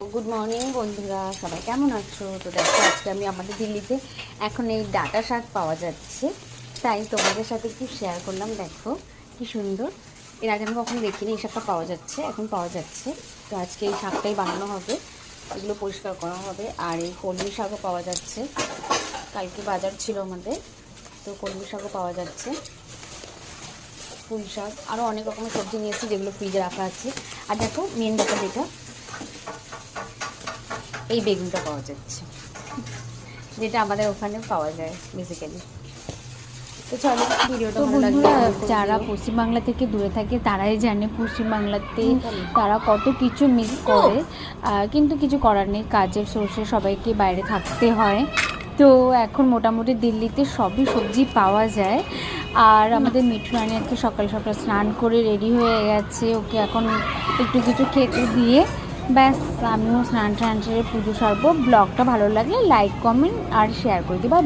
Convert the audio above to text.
Good morning বন্ধুরা, সবাই কেমন আছো? তো দেখো, আজকে আমি আমাদের দিল্লিতে এখন এই ডাঁটা শাক পাওয়া যাচ্ছে, তাই তোমাদের সাথে একটু শেয়ার করলাম। দেখো কি সুন্দর, এর আগে আমি কখনো দেখিনি। এই শাকটা পাওয়া যাচ্ছে, এখন পাওয়া যাচ্ছে। তো আজকে এই শাকটাই বানানো হবে, এগুলো পরিষ্কার করা হবে। আর এই কলমি শাকও পাওয়া যাচ্ছে, কালকে বাজার ছিল আমাদের, তো কলমি শাকও পাওয়া যাচ্ছে, পুঁই শাক, আরও অনেক রকমের সবজি নিয়েছি যেগুলো ফ্রিজে রাখা আছে। আর দেখো মেন ব্যাপার যেটা, এই বেগুনটা পাওয়া যাচ্ছে, যেটা আমাদের ওখানে পাওয়া যায় বেসিক্যালি। তো চলো, ভিডিওটা ভালো লাগবে। যারা পশ্চিমবাংলা থেকে দূরে থাকে তারাই জানে পশ্চিমবাংলাতে তারা কত কিছু মিস করে, কিন্তু কিছু করার নেই, কাজের সোর্সে সবাইকে বাইরে থাকতে হয়। তো এখন মোটামুটি দিল্লিতে সবই সবজি পাওয়া যায়। আর আমাদের মিঠু রানী আজকে সকাল সকাল স্নান করে রেডি হয়ে গেছে, ওকে এখন একটু কিছু খেতে দিয়ে ব্যাস আমিও স্নান টান সেরে পুজো সারবো। ব্লগটা ভালো লাগলে লাইক, কমেন্ট আর শেয়ার করে দিবা।